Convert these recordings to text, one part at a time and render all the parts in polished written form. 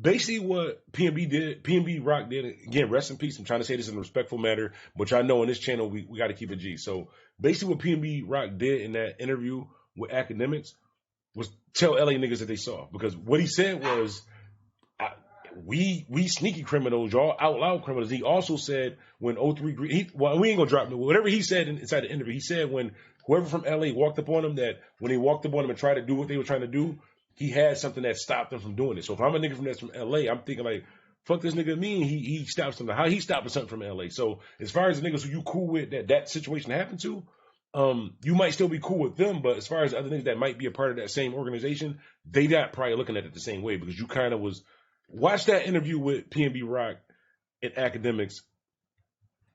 Basically what PNB Rock did, again, rest in peace. I'm trying to say this in a respectful manner, but y'all know on this channel, we got to keep it G. So basically what PNB Rock did in that interview with Academics was tell LA niggas that they saw. Because what he said was, we sneaky criminals, y'all out loud criminals. He also said when 03, well, we ain't gonna drop whatever he said inside the interview. He said when whoever from LA walked up on him, that when they walked up on him and tried to do what they were trying to do, he had something that stopped them from doing it. So if I'm a nigga from LA, I'm thinking like, fuck this nigga mean he stopped something. How he stopping something from LA? So as far as the niggas who you cool with that situation happened to, you might still be cool with them, but as far as other niggas that might be a part of that same organization, they not probably looking at it the same way, because you kind of was watch that interview with PNB Rock and Academics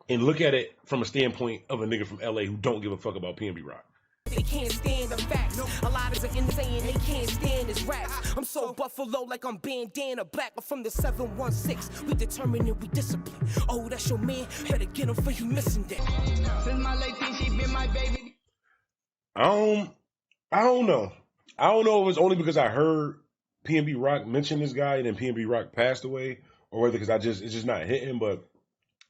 and look at it from a standpoint of a nigga from LA who don't give a fuck about PNB Rock. They can't stand the facts. A lot of insane, they can't stand his raps. I'm so Buffalo like I'm Bandana Black, but from the 716, we determined and we discipline. Oh, that's your man, better get him for you missing that. Since my late teen, she been my baby. I don't know. I don't know if it's only because I heard PNB Rock mention this guy and then PNB Rock passed away, or whether because it's just not hitting. But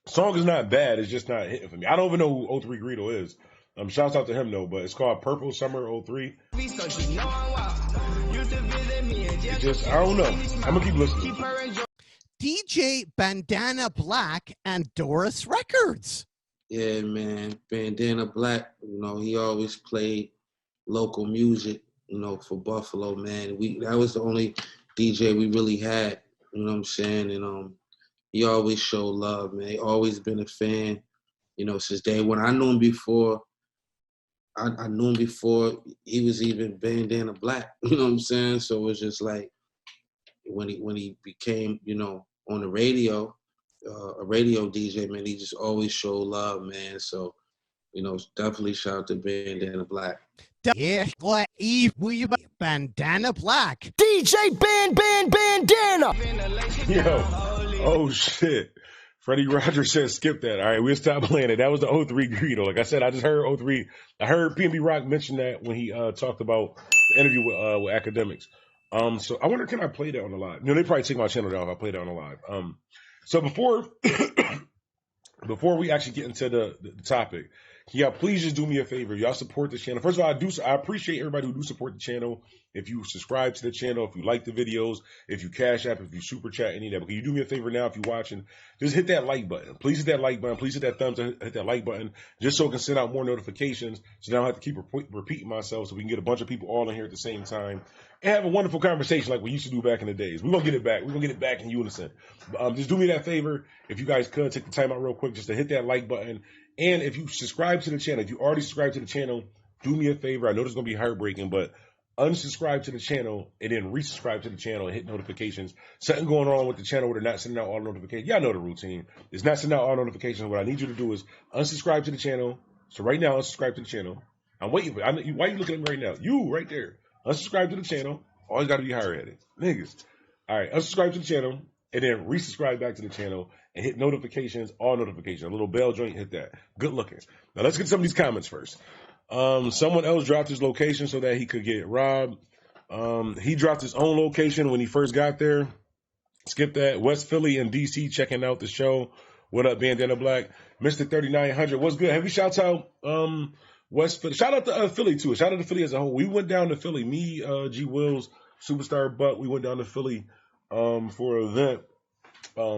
song is not bad, it's just not hitting for me. I don't even know who 03 Greedo is. Shouts out to him though, but it's called Purple Summer 03. Just, I don't know. I'm gonna keep listening. DJ Bandana Black and Doris Records. Yeah, man. Bandana Black, you know, he always played local music, you know, for Buffalo, man. That was the only DJ we really had, you know what I'm saying? And he always showed love, man. He always been a fan, you know, since day one. I knew him before. I knew him before he was even Bandana Black, you know what I'm saying? So it was just like when he became, you know, on the radio, a radio DJ, man, he just always showed love, man. So, you know, definitely shout out to Bandana Black. Yeah, Bandana Black. DJ Bandana. Yo, oh shit. Freddie Rogers says skip that. All right, we'll stop playing it. That was the 03 Greedo. Like I said, I just heard 03. I heard PNB Rock mention that when he talked about the interview with Academics. So I wonder, can I play that on the live? You know, they probably take my channel down if I play that on the live. So before we actually get into the topic, can y'all please just do me a favor? Y'all support the channel. First of all, I appreciate everybody who do support the channel. If you subscribe to the channel, if you like the videos, if you cash app, if you super chat, any of that. But can you do me a favor now if you're watching? Just hit that like button. Please hit that like button. Please hit that thumbs up, hit that like button, just so I can send out more notifications, so I don't have to keep repeating myself, so we can get a bunch of people all in here at the same time and have a wonderful conversation like we used to do back in the days. We're going to get it back. We're going to get it back in unison. Just do me that favor. If you guys could, take the time out real quick just to hit that like button. And if you subscribe to the channel, if you already subscribed to the channel, do me a favor. I know this is going to be heartbreaking, but unsubscribe to the channel and then resubscribe to the channel and hit notifications. Something going on with the channel where they're not sending out all notifications. Y'all know the routine. It's not sending out all notifications. What I need you to do is unsubscribe to the channel. So right now, unsubscribe to the channel. I'm waiting for it. Why are you looking at me right now? You right there. Unsubscribe to the channel. Always got to be hard-headed. Niggas. All right, unsubscribe to the channel and then resubscribe back to the channel and hit notifications, all notifications. A little bell joint, hit that. Good looking. Now let's get some of these comments first. Someone else dropped his location so that he could get robbed. He dropped his own location when he first got there. Skip that. West Philly and DC checking out the show. What up, Bandana Black? Mr. 3900, what's good? Heavy shouts out West Philly. Shout out to Philly too. Shout out to Philly as a whole. We went down to Philly. Me, G Wills, Superstar Buck. We went down to Philly for an event.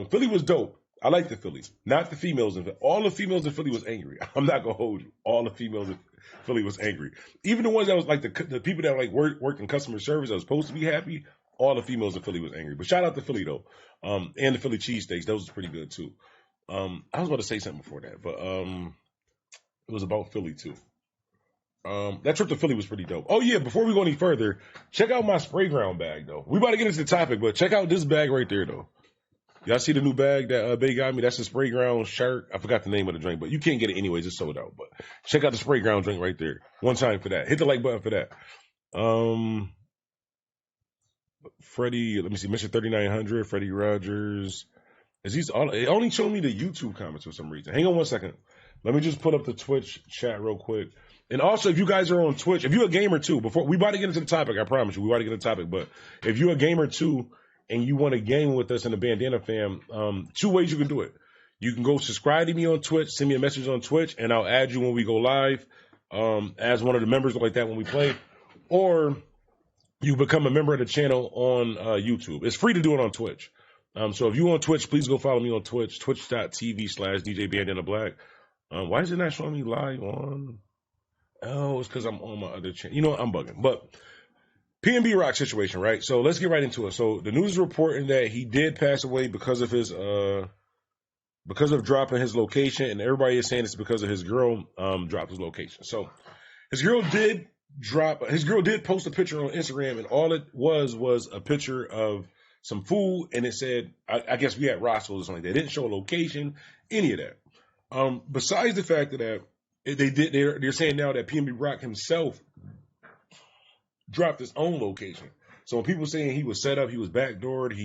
Philly was dope. I like the Phillies, not the females. All the females in Philly was angry. I'm not gonna hold you. All the females in Philly was angry. Even the ones that was like the people that like worked in customer service that was supposed to be happy. All the females in Philly was angry. But shout out to Philly though, and the Philly cheesesteaks. Those was pretty good too. I was about to say something before that, but it was about Philly too. That trip to Philly was pretty dope. Oh yeah, before we go any further, check out my spray ground bag though. We about to get into the topic, but check out this bag right there though. Y'all see the new bag that Bay got me? That's a spray ground shirt. I forgot the name of the drink, but you can't get it anyways. It's sold out. But check out the spray ground drink right there. One time for that. Hit the like button for that. Freddie, let me see, Mr. 3900, Freddie Rogers. It only showed me the YouTube comments for some reason. Hang on one second. Let me just pull up the Twitch chat real quick. And also, if you guys are on Twitch, if you're a gamer too, before we about to get into the topic, I promise you, we about to get into the topic. But if you're a gamer too, and you want to game with us in the Bandana fam, 2 ways you can do it. You can go subscribe to me on Twitch, send me a message on Twitch, and I'll add you when we go live as one of the members like that when we play. Or you become a member of the channel on YouTube. It's free to do it on Twitch. So if you're on Twitch, please go follow me on Twitch, twitch.tv/DJ Bandana Black. Why is it not showing me live on? Oh, it's because I'm on my other channel. You know what? I'm bugging. But PNB Rock situation, right? So let's get right into it. So the news is reporting that he did pass away because of his because of dropping his location, and everybody is saying it's because of his girl dropped his location. So his girl did post a picture on Instagram, and all it was a picture of some food, and it said, I guess we at Roscoe's or something like that. They didn't show a location, any of that. Besides the fact that they're saying now that PNB Rock himself dropped his own location. So when people saying he was set up, he was backdoored,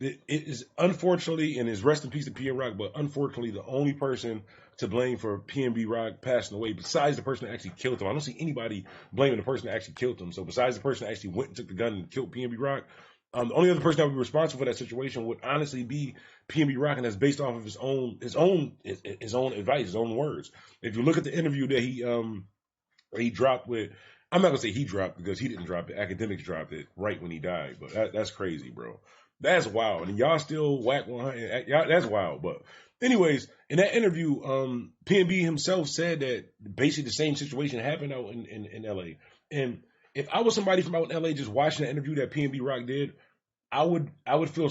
it is unfortunately, and is rest in peace to PNB Rock, but unfortunately the only person to blame for PNB Rock passing away, besides the person that actually killed him. I don't see anybody blaming the person that actually killed him. So besides the person that actually went and took the gun and killed PNB Rock, the only other person that would be responsible for that situation would honestly be PNB Rock, and that's based off of his own advice, his own words. If you look at the interview that he dropped with, I'm not gonna say he dropped because he didn't drop it. Academics dropped it right when he died, but that's crazy, bro. That's wild, and y'all still whack 100. That's wild. But anyways, in that interview, PNB himself said that basically the same situation happened out in LA, and if I was somebody from out in LA just watching the interview that PNB Rock did, I would feel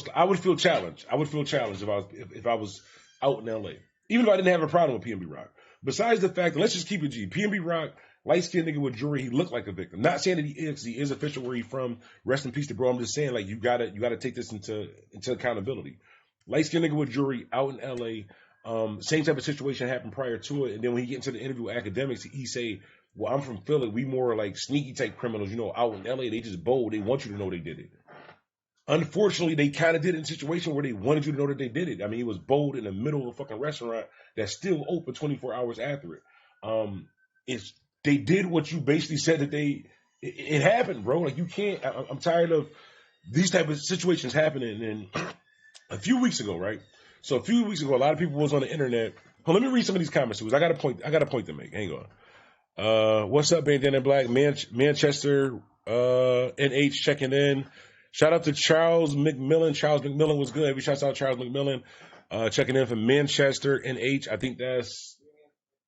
challenged. I would feel challenged if I was out in LA, even if I didn't have a problem with PNB Rock. Besides the fact that, let's just keep it G. PNB Rock, light-skinned nigga with jewelry, he looked like a victim. Not saying that he is official where he from. Rest in peace to bro. I'm just saying, like, you gotta take this into accountability. Light-skinned nigga with jewelry out in LA. Same type of situation happened prior to it. And then when he get into the interview with Academics, he say, well, I'm from Philly. We more like sneaky type criminals, out in LA. They just bold. They want you to know they did it. Unfortunately, they kind of did it in a situation where they wanted you to know that they did it. I mean, it was bold in the middle of a fucking restaurant that's still open 24 hours after it. They did what you basically said that it happened, bro. Like, you can't, I'm tired of these type of situations happening. And a few weeks ago, right? So a few weeks ago, a lot of people was on the internet. Well, let me read some of these comments too. I got a point to make. Hang on. What's up, Bandana Black? Manchester, NH checking in. Shout out to Charles McMillan. Charles McMillan was good. Every shout out to Charles McMillan. Checking in from Manchester, NH. I think that's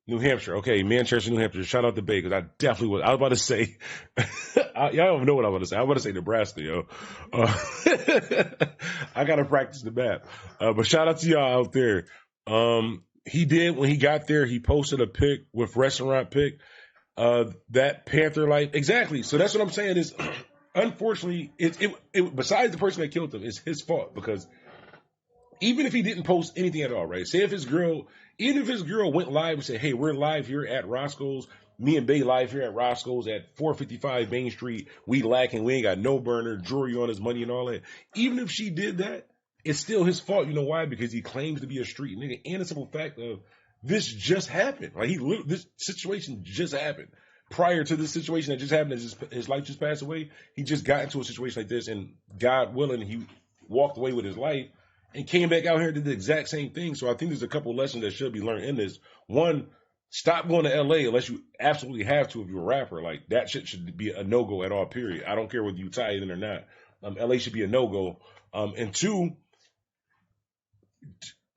New Hampshire. Okay, Manchester, New Hampshire. Shout out to Bay, because I definitely was. I was about to say, y'all don't know what I was about to say. I was about to say Nebraska, yo. I got to practice the map. But shout out to y'all out there. He did, when he got there, he posted a pic with restaurant pic. That Panther life. Exactly. So that's what I'm saying is, unfortunately, it besides the person that killed him, it's his fault, because even if he didn't post anything at all, right? Say if his girl went live and said, hey, we're live here at Roscoe's, me and Bay live here at Roscoe's at 455 Main Street, we lacking, we ain't got no burner, jewelry on his money and all that. Even if she did that, it's still his fault. You know why? Because he claims to be a street nigga, and the simple fact of this just happened. Like, this situation just happened. Prior to this situation that just happened, his life just passed away, he just got into a situation like this, and God willing, he walked away with his life and came back out here and did the exact same thing. So I think there's a couple lessons that should be learned in this. One, stop going to LA unless you absolutely have to if you're a rapper. Like, that shit should be a no-go at all, period. I don't care whether you tie it in or not. LA should be a no-go. And two,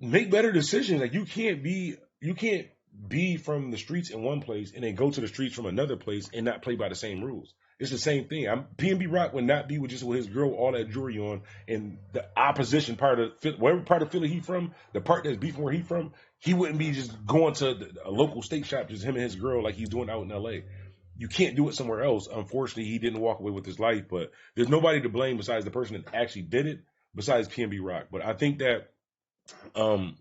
make better decisions. Like, you can't be from the streets in one place and then go to the streets from another place and not play by the same rules. It's the same thing. PNB Rock would not be with his girl, all that jewelry on, and the opposition part of whatever part of Philly he from, the part that's beefing where he from, he wouldn't be just going to a local steak shop, just him and his girl, like he's doing out in LA. You can't do it somewhere else. Unfortunately, he didn't walk away with his life, but there's nobody to blame besides the person that actually did it, besides PNB Rock. But I think that, hold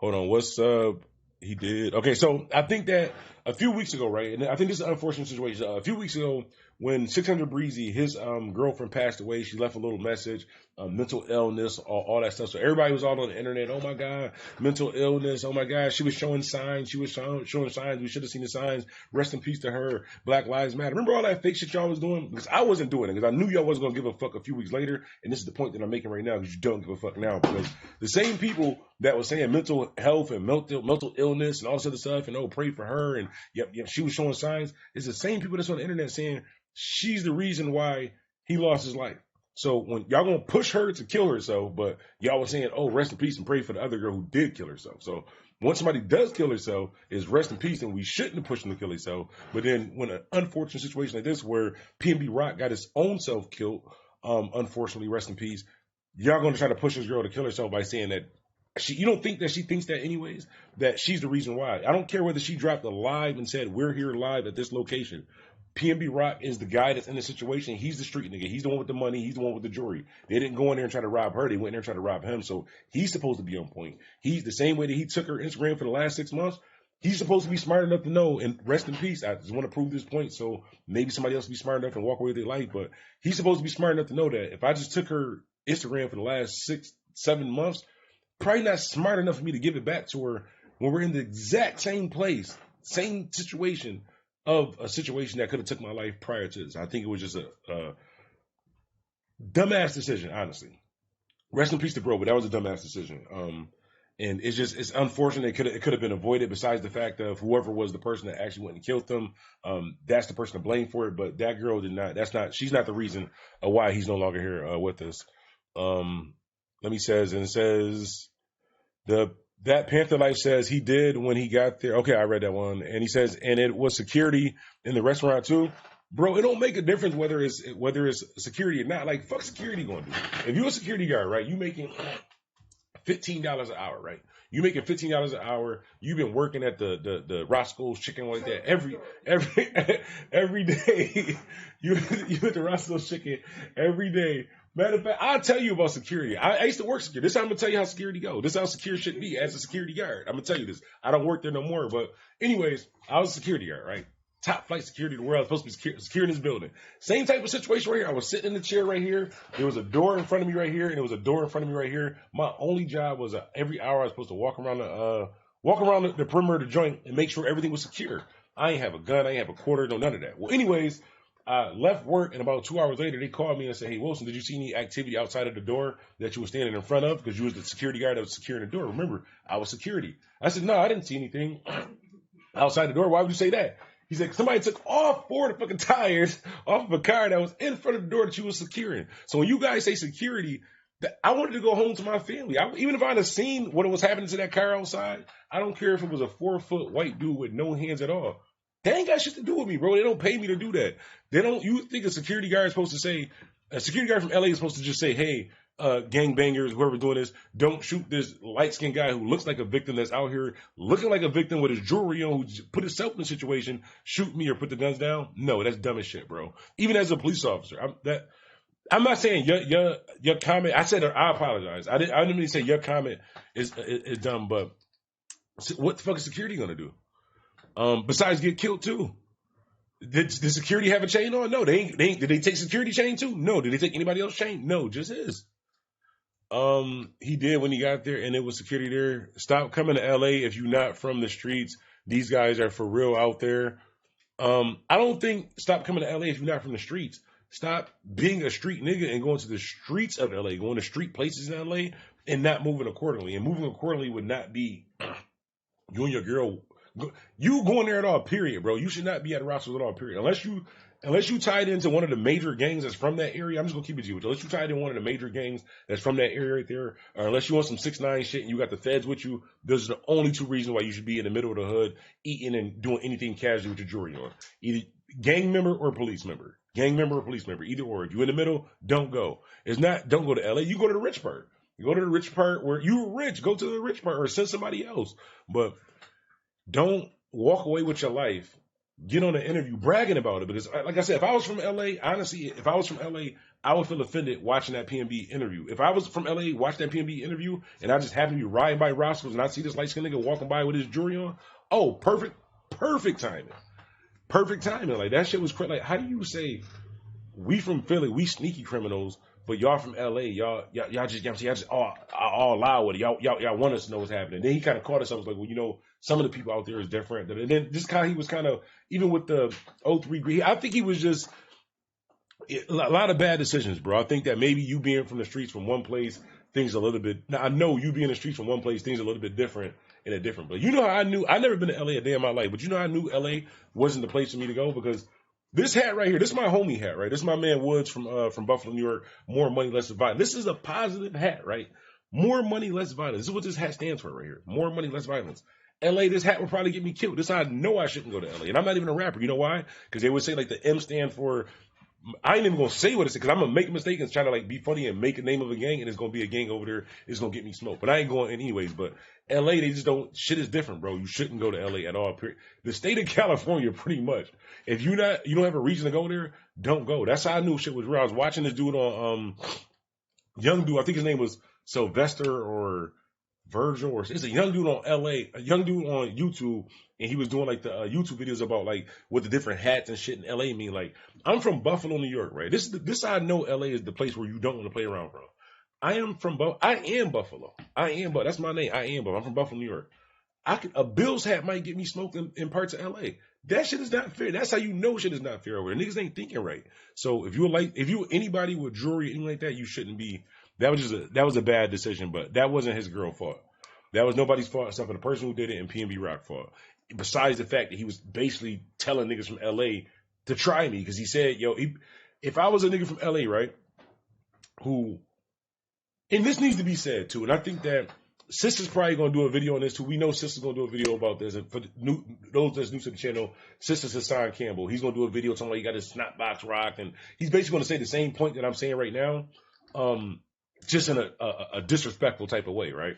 on, what's up? He did. Okay, so I think that a few weeks ago, right, and I think this is an unfortunate situation. A few weeks ago, when 600 Breezy, his girlfriend passed away, she left a little message. mental illness, all that stuff. So everybody was all on the internet. Oh my God, mental illness. Oh my God, she was showing signs. She was showing signs. We should have seen the signs. Rest in peace to her. Black Lives Matter. Remember all that fake shit y'all was doing? Because I wasn't doing it because I knew y'all wasn't gonna give a fuck a few weeks later. And this is the point that I'm making right now because you don't give a fuck now because the same people that was saying mental health and mental illness and all this other stuff and pray for her and yep, she was showing signs. It's the same people that's on the internet saying she's the reason why he lost his life. So when y'all gonna push her to kill herself, but y'all was saying, oh, rest in peace and pray for the other girl who did kill herself. So once somebody does kill herself, is rest in peace, and we shouldn't have pushed them to kill herself. But then when an unfortunate situation like this, where PNB Rock got his own self killed, unfortunately, rest in peace, y'all gonna try to push this girl to kill herself by saying that you don't think that she thinks that anyways, that she's the reason why. I don't care whether she dropped a live and said, we're here live at this location. PNB Rock is the guy that's in the situation. He's the street nigga. He's the one with the money. He's the one with the jewelry. They didn't go in there and try to rob her. They went in there and tried to rob him. So he's supposed to be on point. He's the same way that he took her Instagram for the last 6 months. He's supposed to be smart enough to know, and rest in peace. I just want to prove this point so maybe somebody else will be smart enough and walk away with their life. But he's supposed to be smart enough to know that if I just took her Instagram for the last 6-7 months, probably not smart enough for me to give it back to her when we're in the exact same place, same situation of a situation that could have took my life prior to this. I think it was just a dumbass decision, honestly. Rest in peace to bro, but that was a dumbass decision. And it's unfortunate. It could have been avoided. Besides the fact of whoever was the person that actually went and killed them, that's the person to blame for it. But that girl did not. She's not the reason why he's no longer here with us. That Panther Life says he did when he got there. Okay, I read that one. And he says, and it was security in the restaurant too. Bro, it don't make a difference whether it's security or not. Like, fuck security gonna do. If you're a security guard, right, you making $15 an hour, right? You making $15 an hour. You've been working at the Roscoe's Chicken like that every day. You at the Roscoe's Chicken every day. Matter of fact, I'll tell you about security. I used to work security. This is how I'm going to tell you how security go. This is how secure should be as a security guard. I'm going to tell you this. I don't work there no more. But anyways, I was a security guard, right? Top flight security in the world. I was supposed to be secure in this building. Same type of situation right here. I was sitting in the chair right here. There was a door in front of me right here, and there was a door in front of me right here. My only job was every hour I was supposed to walk around the perimeter of the joint and make sure everything was secure. I ain't have a gun. I ain't have a quarter. No, none of that. Well, anyways, I left work, and about 2 hours later, they called me and said, hey, Wilson, did you see any activity outside of the door that you were standing in front of? Because you was the security guard that was securing the door. Remember, I was security. I said, no, I didn't see anything outside the door. Why would you say that? He said, somebody took all 4 of the fucking tires off of a car that was in front of the door that you was securing. So when you guys say security, I wanted to go home to my family. Even if I'd have seen what was happening to that car outside, I don't care if it was a 4-foot white dude with no hands at all. They ain't got shit to do with me, bro. They don't pay me to do that. You think a security guard is supposed to say, a security guard from LA is supposed to just say, hey, gangbangers, whoever doing this, don't shoot this light-skinned guy who looks like a victim that's out here looking like a victim with his jewelry on, who put himself in a situation, shoot me or put the guns down. No, that's dumb as shit, bro. Even as a police officer, I'm not saying your comment. I said I apologize. I didn't mean to say your comment is dumb, but what the fuck is security gonna do? Besides get killed too. Did security have a chain on? No, they ain't. Did they take security chain too? No. Did they take anybody else's chain? No, just his. He did when he got there, and it was security there. Stop coming to LA if you're not from the streets. These guys are for real out there. I don't think stop coming to LA if you're not from the streets. Stop being a street nigga and going to the streets of LA, going to street places in LA, and not moving accordingly. And moving accordingly would not be you and your girl. You going there at all, period, bro. You should not be at Roscoe's at all, period. Unless you tied into one of the major gangs that's from that area. I'm just gonna keep it to you. Unless you tied in one of the major gangs that's from that area right there, or unless you want some 6ix9ine shit and you got the feds with you, those are the only 2 reasons why you should be in the middle of the hood, eating and doing anything casual with your jewelry on. Either gang member or police member. Gang member or police member. Either or. If you're in the middle, don't go. Don't go to LA. You go to the rich part. You go to the rich part where you're rich. Go to the rich part or send somebody else. But don't walk away with your life, get on an interview bragging about it. Because, like I said, if I was from LA, honestly, I would feel offended watching that PNB interview. If I was from LA, watching that PNB interview, and I just happened to be riding by Roscoe's and I see this light-skinned nigga walking by with his jewelry on, oh, perfect timing. Perfect timing. Like, that shit was crazy. Like, how do you say we from Philly, we sneaky criminals, but y'all from LA, y'all just all loud with it. Y'all want us to know what's happening. Then he kind of caught us. I was like, well, you know, some of the people out there is different. And then just kind of, he was kind of, even with the 03, I think he was just a lot of bad decisions, bro. I think that maybe you being from the streets from one place, things a little bit. Now I know you being in the streets from one place, things a little bit different in a different. But you know how I knew I never been to LA a day in my life, but you know how I knew LA wasn't the place for me to go because this hat right here, this is my homie hat, right? This is my man Woods from Buffalo, New York. More money, less violence. This is a positive hat, right? More money, less violence. This is what this hat stands for right here. More money, less violence. LA, this hat would probably get me killed. This is how I know I shouldn't go to LA. And I'm not even a rapper. You know why? Because they would say like the M stand for, I ain't even gonna say what it is because I'm gonna make a mistake and try to like be funny and make a name of a gang and it's gonna be a gang over there. It's gonna get me smoked. But I ain't going anyways. But LA, they just don't. Shit is different, bro. You shouldn't go to LA at all. The state of California, pretty much. If you don't have a reason to go there, don't go. That's how I knew shit was real. I was watching this dude on young dude. I think his name was Sylvester or Virgil, or it's a young dude on a young dude on YouTube, and he was doing like the YouTube videos about like what the different hats and shit in LA mean. Like, I'm from Buffalo, New York, right? This I know LA is the place where you don't want to play around from. I am Buffalo. That's my name. I am Buffalo. I'm from Buffalo, New York. A Bills hat might get me smoked in parts of LA. That shit is not fair. That's how you know shit is not fair over there. Niggas ain't thinking right. So if you anybody with jewelry, anything like that, you shouldn't be. That was a bad decision, but that wasn't his girl fault. That was nobody's fault except for the person who did it and PNB Rock fault. Besides the fact that he was basically telling niggas from LA to try me because he said, yo, if I was a nigga from LA, right, who, and this needs to be said too, and I think that Sister's probably gonna do a video on this too. We know Sister's gonna do a video about this, and for those that's new to the channel, Sister's Hassan Campbell. He's gonna do a video talking about he got his snapbox rock, and he's basically gonna say the same point that I'm saying right now, just in a disrespectful type of way, right?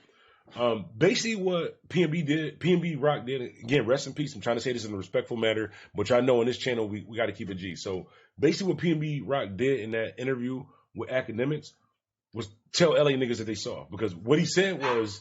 Basically what PNB Rock did, again, rest in peace. I'm trying to say this in a respectful manner, but y'all know on this channel, we got to keep it G. So basically what PNB Rock did in that interview with Academics was tell LA niggas that they saw, because what he said was,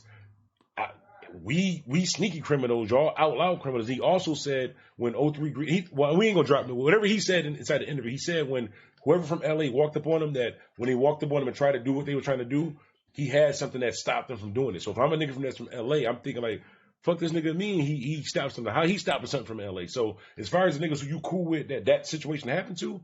we sneaky criminals, y'all out loud criminals. He also said when 03, we ain't gonna drop whatever he said inside the interview. He said when whoever from LA walked up on him, that when they walked up on him and tried to do what they were trying to do, he had something that stopped them from doing it. So if I'm a nigga from LA, I'm thinking like, fuck this nigga mean he stopped something. How he stopping something from LA? So as far as the niggas who you cool with that situation happened to,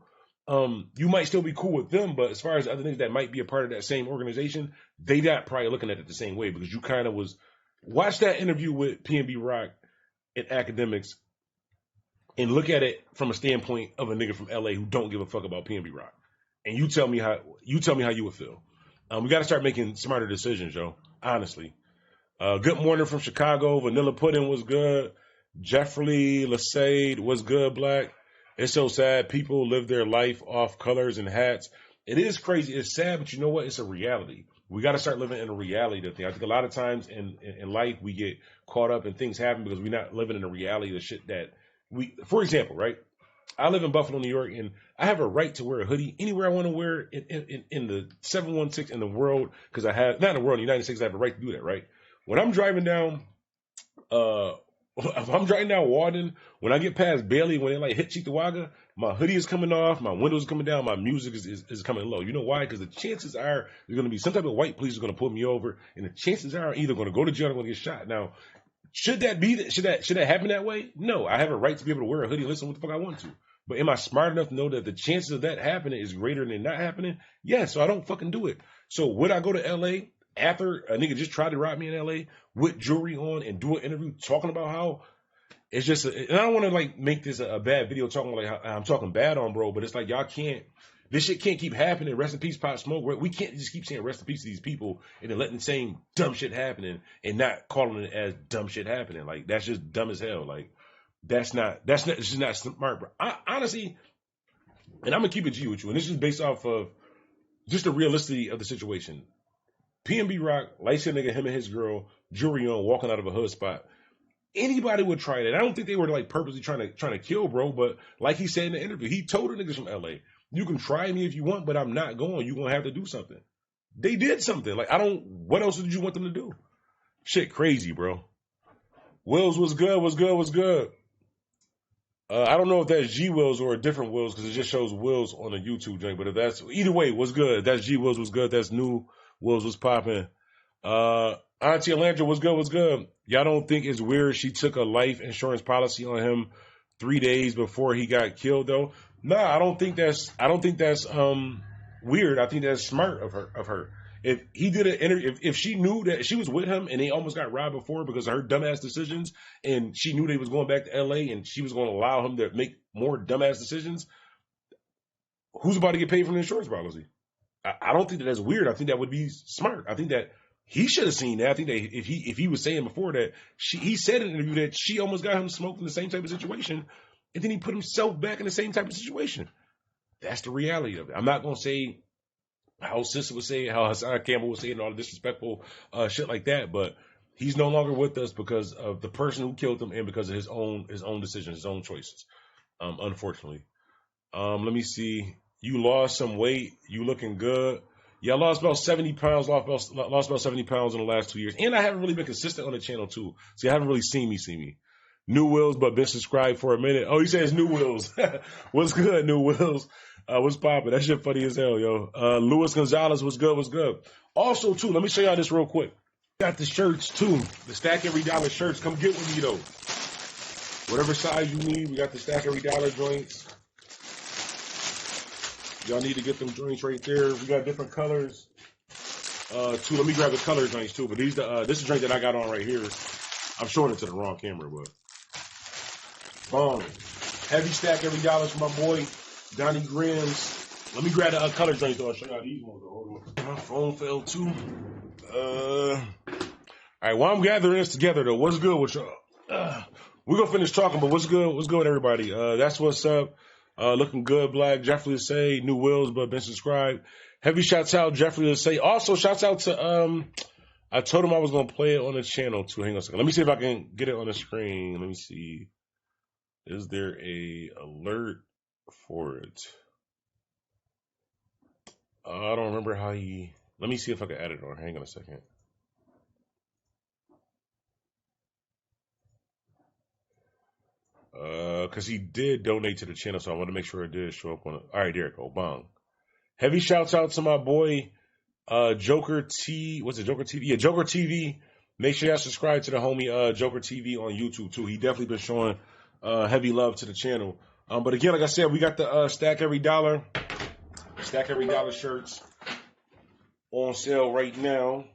you might still be cool with them, but as far as other niggas that might be a part of that same organization, they not probably looking at it the same way, because you kind of was watch that interview with PNB Rock and Academics and look at it from a standpoint of a nigga from LA who don't give a fuck about PNB Rock, and you tell me how you would feel. We got to start making smarter decisions, yo. Honestly. Good morning from Chicago. Vanilla Pudding was good. Jeffrey Lasade was good, Black. It's so sad. People live their life off colors and hats. It is crazy. It's sad, but you know what? It's a reality. We got to start living in a reality of things. I think a lot of times in life, we get caught up and things happen because we're not living in a reality of the shit that for example, right? I live in Buffalo, New York, and I have a right to wear a hoodie anywhere I want to wear in the 716 in the world, because I have, not in the world, in the United States, I have a right to do that, right? When I'm driving down, if I'm driving down Walden, when I get past Bailey, when they like hit Cheektowaga, my hoodie is coming off, my windows coming down, my music is coming low. You know why? Because the chances are there's going to be some type of white police is going to pull me over, and the chances are I'm either going to go to jail or I'm going to get shot. Now, should that happen that way? No, I have a right to be able to wear a hoodie and listen to what the fuck I want to. But am I smart enough to know that the chances of that happening is greater than not happening? Yeah, so I don't fucking do it. So would I go to LA after a nigga just tried to rob me in LA with jewelry on and do an interview talking about how it's just, and I don't want to like make this a bad video talking like how I'm talking bad on bro, but it's like y'all can't, this shit can't keep happening. Rest in peace, Pop Smoke. We can't just keep saying rest in peace to these people and then letting the same dumb shit happening and not calling it as dumb shit happening. Like, that's just dumb as hell. Like, it's just not smart, bro. Honestly, and I'm gonna keep it G with you, and this is based off of just the realisticity of the situation. PNB Rock, light-skinned nigga, him and his girl, jewelry on, walking out of a hood spot. Anybody would try that. I don't think they were like purposely trying to kill, bro. But like he said in the interview, he told the niggas from LA, "You can try me if you want, but I'm not going. You're gonna have to do something." They did something. Like, what else did you want them to do? Shit crazy, bro. Wills was good. I don't know if that's G Wills or a different Wills because it just shows Wills on the YouTube joint. But if that's either way, what's good? If that's G Wills was good. That's new Wills was popping. Auntie Alandra was good. Was good. Y'all don't think it's weird she took a life insurance policy on him 3 days before he got killed though? Nah, I don't think that's weird. I think that's smart of her. If he did an interview, if she knew that she was with him and they almost got robbed before because of her dumbass decisions, and she knew they was going back to LA and she was going to allow him to make more dumbass decisions, who's about to get paid from the insurance policy? I don't think that's weird. I think that would be smart. I think that he should have seen that. I think that if he was saying before that he said in an interview that she almost got him smoked in the same type of situation, and then he put himself back in the same type of situation. That's the reality of it. I'm not gonna say how Sissa would say it, how Hassan Campbell would say it, and all the disrespectful shit like that. But he's no longer with us because of the person who killed him and because of his own decisions, his own choices. Unfortunately. Let me see. You lost some weight. You looking good. Yeah, I lost about 70 pounds. Lost about 70 pounds in the last 2 years, and I haven't really been consistent on the channel too. See, I haven't really seen me. New Wills, but been subscribed for a minute. Oh, he says New Wills. What's good, New Wills? What's poppin'? That shit funny as hell, yo. Luis Gonzalez, what's good? Also, too, let me show y'all this real quick. Got the shirts, too. The Stack Every Dollar shirts. Come get with me, though. Whatever size you need, we got the Stack Every Dollar joints. Y'all need to get them joints right there. We got different colors. Too, let me grab the color joints, too. But these, this is the drink that I got on right here. I'm showing it to the wrong camera, but. Boom. Heavy Stack Every Dollar for my boy. Donnie Grimm's. Let me grab the color joint though. I'll show y'all these ones. Hold on. My phone fell too. All right, while I'm gathering this together though, what's good with y'all? We're gonna finish talking, but what's good? What's good, everybody? That's what's up. Looking good, Black. Jeffrey to say, New Wills, but been subscribed. Heavy shouts out, Jeffrey to say. Also, shouts out to I told him I was gonna play it on the channel too. Hang on a second. Let me see if I can get it on the screen. Let me see. Is there a alert for it? I don't remember how he. Let me see if I can add it on. Hang on a second. Because he did donate to the channel, so I want to make sure it did show up on it. All right, there it go. Bong. Heavy shouts out to my boy, Joker T. What's it, Joker TV? Yeah, Joker TV. Make sure y'all subscribe to the homie Joker TV on YouTube too. He definitely been showing heavy love to the channel. But again, like I said, we got the Stack Every Dollar shirts on sale right now.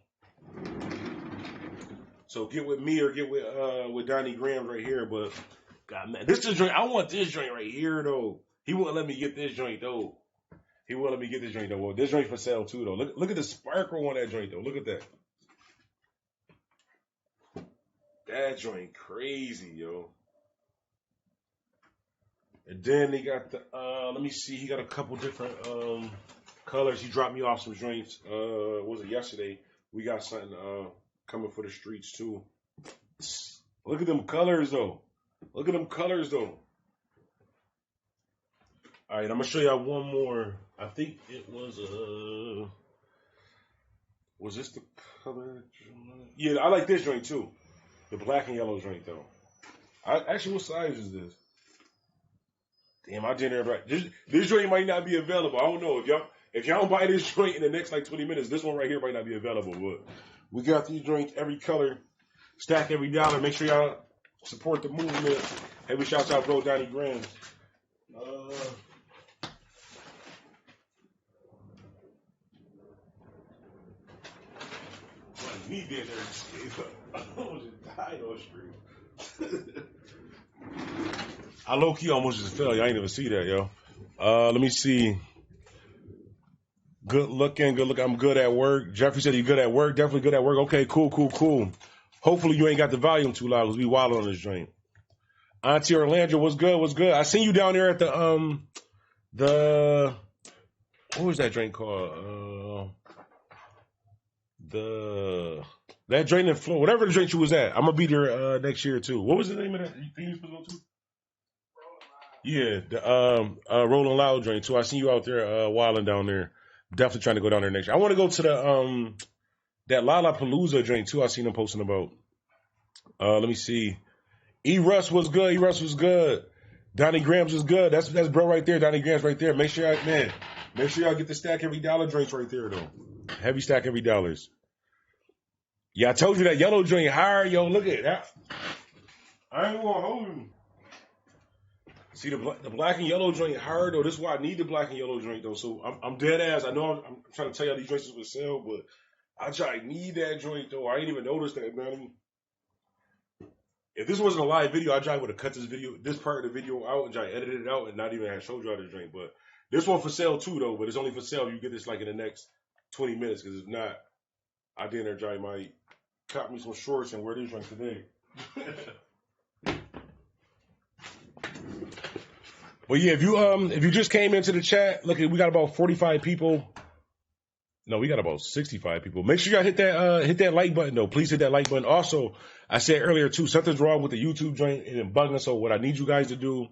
So get with me or get with Donnie Graham right here. But God, man, this is the joint. I want this joint right here though. He wouldn't let me get this joint though. Well, this joint for sale too though. Look at the sparkle on that joint though. Look at that. That joint crazy, yo. And then they got the, let me see, he got a couple different colors. He dropped me off some joints, what was it, yesterday? We got something coming for the streets, too. Look at them colors, though. All right, I'm going to show y'all one more. I think it was this the color? Yeah, I like this joint, too. The black and yellow joint, though. Actually, what size is this? Damn, I didn't right. This joint might not be available. I don't know. If y'all don't buy this joint in the next like 20 minutes, this one right here might not be available. But we got these joints every color, Stack Every Dollar. Make sure y'all support the movement. Heavy shouts out, bro, Donnie Graham. Me being there to escape. I almost just died on stream. I low-key almost just fell. Y'all ain't even see that, yo. Let me see. Good looking. I'm good at work. Jeffrey said he's good at work. Definitely good at work. Okay, cool. Hopefully you ain't got the volume too loud because we wild on this joint. Auntie Orlando, what's good? I seen you down there at the what was that drink called? That drink in Florida, whatever the drink you was at. I'm gonna be there next year too. What was the name of that thing you supposed to go to? Yeah, the Rolling Loud drink too. I seen you out there wilding down there. Definitely trying to go down there next year. I want to go to the that Lollapalooza drink too. I seen them posting about. Let me see. E Russ was good. Donnie Grams is good. That's bro right there. Donnie Grams right there. Make sure y'all get the stack every dollar drinks right there though. Heavy stack every dollars. Yeah, I told you that yellow joint hard, yo. Look at that. I ain't gonna hold you. See the black and yellow joint hard though. This is why I need the black and yellow joint though. So I'm dead ass. I know I'm trying to tell y'all these joints is for sale, but I need that joint though. I ain't even noticed that, man. If this wasn't a live video, I would have cut this part of the video out and edited it out and not even have showed y'all the drink. But this one for sale too, though. But it's only for sale. You get this like in the next 20 minutes, because if not, I did there might cop me some shorts and wear this drink today. But yeah, if you just came into the chat, look, we got about 45 people. No, we got about 65 people. Make sure y'all hit that like button though. Please hit that like button. Also, I said earlier too, something's wrong with the YouTube joint and bugging. So what I need you guys to do,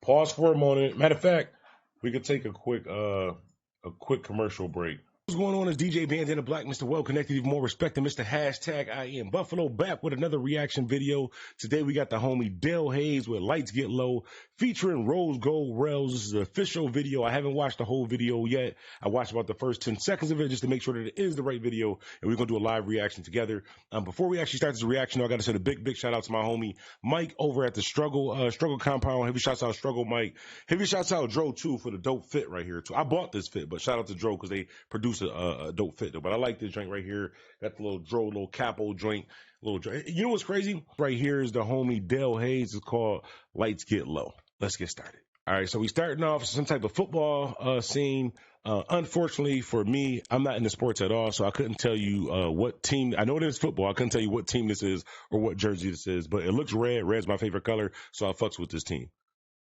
pause for a moment. Matter of fact, we could take a quick commercial break. What's going on is DJ Bandana Black, Mr. Well Connected, even more respected, Mr. Hashtag IAmBuffalo, back with another reaction video. Today we got the homie Dale Hayes with Lights Get Low, featuring Rose Gold Rails. This is an official video. I haven't watched the whole video yet. I watched about the first 10 seconds of it just to make sure that it is the right video, and we're going to do a live reaction together. Before we actually start this reaction, I got to send a big shout out to my homie Mike over at the Struggle Compound. Heavy shouts out Struggle Mike. Heavy shouts out Dro too for the dope fit right here too. I bought this fit, but shout out to Dro because they produce a dope fit though. But I like this joint right here. Got the little capo joint. You know what's crazy? Right here is the homie Dale Hayes. It's called Lights Get Low. Let's get started. All right, so we starting off some type of football scene. Unfortunately for me, I'm not into sports at all, so I couldn't tell you what team. I know it is football. I couldn't tell you what team this is or what jersey this is, but it looks red. Red's my favorite color, so I fucks with this team.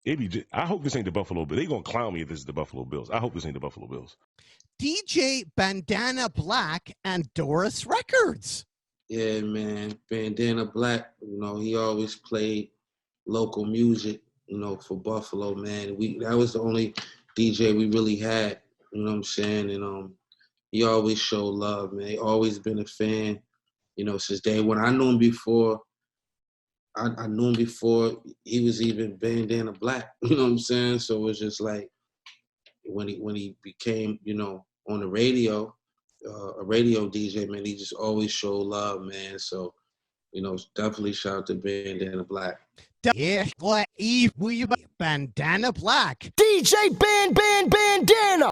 I hope this ain't the Buffalo Bills. They gonna clown me if this is the Buffalo Bills. I hope this ain't the Buffalo Bills. DJ Bandana Black and Doris Records. Yeah, man. Bandana Black, he always played local music, for Buffalo, man. That was the only DJ we really had, you know what I'm saying? And he always showed love, man. He always been a fan, since day one. I knew him before. I knew him before he was even Bandana Black, you know what I'm saying? So it was just like when he became, on the radio, a radio DJ, man, he just always showed love, man. So, definitely shout out to Bandana Black. Yeah, Bandana Black. DJ Bandana.